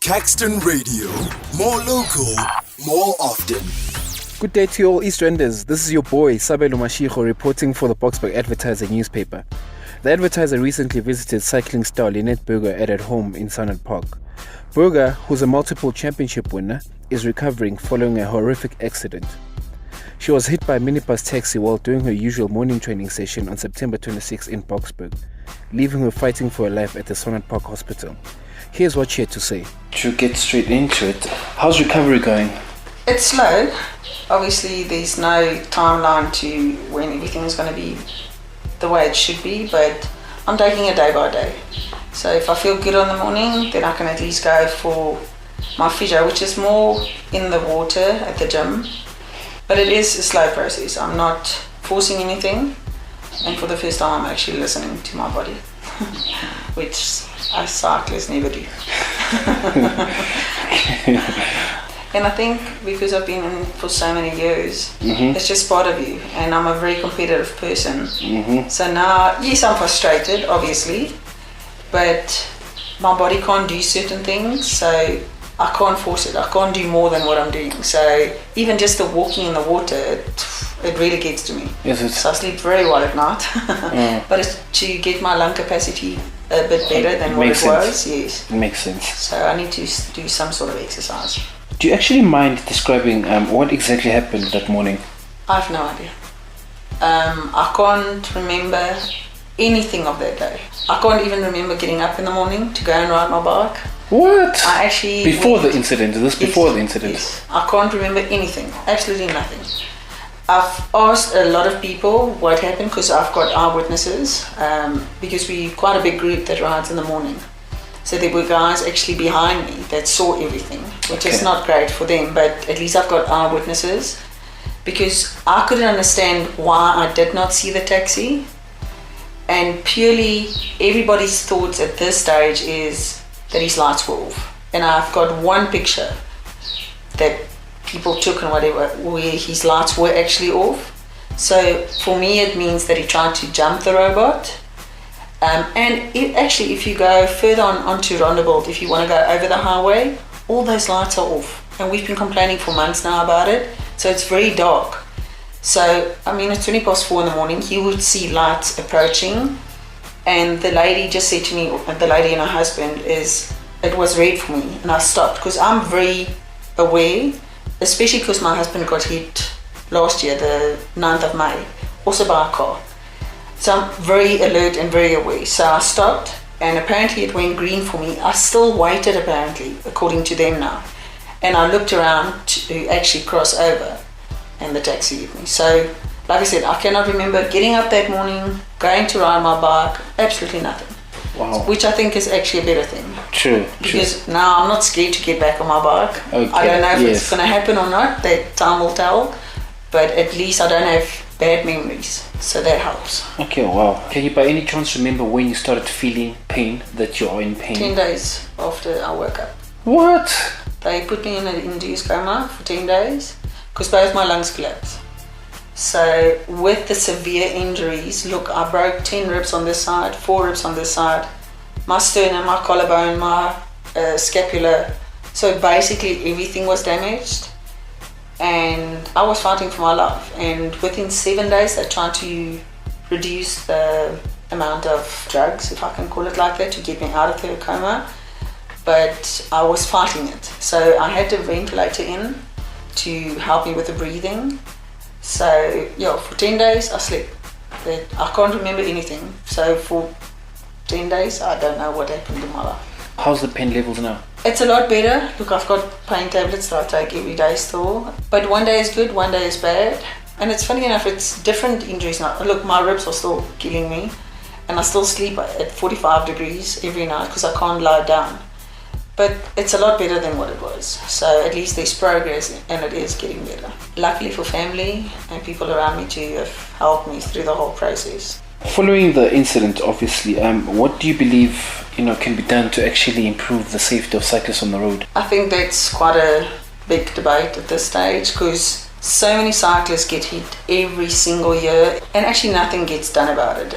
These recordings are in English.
Caxton Radio. More local, more often. Good day to you all East Enders. This is your boy, Sabelo Mashiko, reporting for the Boksburg Advertiser newspaper. The Advertiser recently visited cycling star Lynette Burger at her home in Sunward Park. Burger, who's a multiple championship winner, is recovering following a horrific accident. She was hit by a minibus taxi while doing her usual morning training session on September 26 in Boksburg, leaving her fighting for her life at the Sunward Park hospital. Here's what she had to say. To get straight into it, how's recovery going? It's slow. Obviously, there's no timeline to when everything is going to be the way it should be, but I'm taking it day by day. So if I feel good in the morning, then I can at least go for my physio, which is more in the water at the gym. But it is a slow process. I'm not forcing anything, and for the first time I'm actually listening to my body, which us cyclists never do. And I think because I've been in for so many years, it's just part of you, and I'm a very competitive person. So now, yes, I'm frustrated, obviously, but my body can't do certain things, so I can't force it. I can't do more than what I'm doing. So even just the walking in the water, it really gets to me. Is it? So I sleep very well at night. But it's to get my lung capacity a bit better than what it was. Yes. It makes sense. So I need to do some sort of exercise. Do you actually mind describing what exactly happened that morning? I have no idea. I can't remember anything of that day. I can't even remember getting up in the morning to go and ride my bike. What? I actually before the incident? Is this before the incident? Yes. I can't remember anything. Absolutely nothing. I've asked a lot of people what happened because I've got eyewitnesses because we're quite a big group that rides in the morning. So there were guys actually behind me that saw everything, which is not great for them, but at least I've got eyewitnesses because I couldn't understand why I did not see the taxi. And purely everybody's thoughts at this stage is that his lights were off. And I've got one picture that people took and whatever where his lights were actually off. So for me it means that he tried to jump the robot. And actually if you go further onto Rondebold, if you want to go over the highway, all those lights are off. And we've been complaining for months now about it. So it's very dark. So, I mean, it's 4:20 in the morning, he would see lights approaching, and the lady just said to me, the lady and her husband, it was red for me, and I stopped, because I'm very aware, especially because my husband got hit last year, the 9th of May, also by a car. So I'm very alert and very aware. So I stopped, and apparently it went green for me. I still waited, apparently, according to them now, and I looked around to actually cross over, and the taxi hit me. So, like I said, I cannot remember getting up that morning, going to ride my bike, absolutely nothing. Wow. Which I think is actually a better thing. True. Because now I'm not scared to get back on my bike. Okay. I don't know if it's going to happen or not, that time will tell, but at least I don't have bad memories, so that helps. Okay, wow. Can you by any chance remember when you started feeling pain, that you are in pain? 10 days after I woke up. What? They put me in an induced coma for 10 days. Because both my lungs collapsed. So with the severe injuries, look, I broke 10 ribs on this side, 4 ribs on this side, my sternum, my collarbone, my scapula. So basically everything was damaged, and I was fighting for my life. And within 7 days they tried to reduce the amount of drugs, if I can call it like that, to get me out of the coma, but I was fighting it. So I had a ventilator in to help me with the breathing. So yeah, for 10 days I slept. I can't remember anything. So for 10 days I don't know what happened in my life. How's the pain levels now? It's a lot better. Look, I've got pain tablets that I take every day still. But one day is good, one day is bad. And it's funny enough, it's different injuries now. Look, my ribs are still killing me, and I still sleep at 45 degrees every night because I can't lie down. But it's a lot better than what it was. So at least there's progress, and it is getting better. Luckily for family and people around me too have helped me through the whole process. Following the incident, obviously, what do you believe can be done to actually improve the safety of cyclists on the road? I think that's quite a big debate at this stage, because so many cyclists get hit every single year, and actually nothing gets done about it.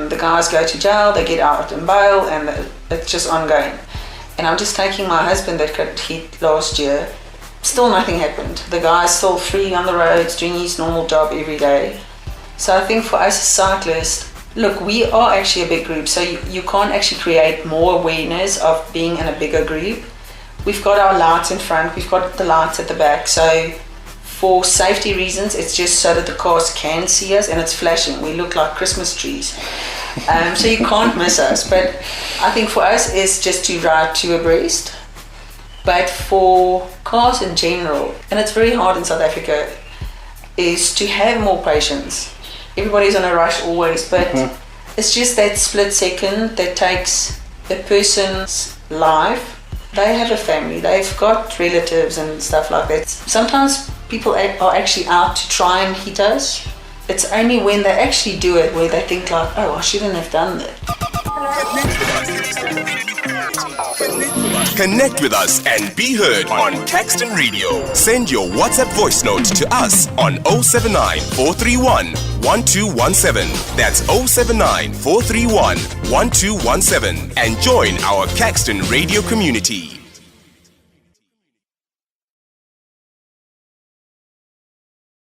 The guys go to jail, they get out in bail, and it's just ongoing. And I'm just taking my husband that got hit last year. Still nothing happened. The guy's still free on the roads, doing his normal job every day. So I think for us as cyclists, look, we are actually a big group, so you can't actually create more awareness of being in a bigger group. We've got our lights in front, we've got the lights at the back, so for safety reasons, it's just so that the cars can see us, and it's flashing. We look like Christmas trees. So you can't miss us. But I think for us, it's just to ride two abreast. But for cars in general, and it's very hard in South Africa, is to have more patience. Everybody's on a rush always, but it's just that split second that takes a person's life. They have a family, they've got relatives and stuff like that. Sometimes people are actually out to try and hit us. It's only when they actually do it where they think like, oh, I shouldn't have done that. Connect with us and be heard on Caxton Radio. Send your WhatsApp voice note to us on 079 431 1217. That's 079 431 1217. And join our Caxton Radio community.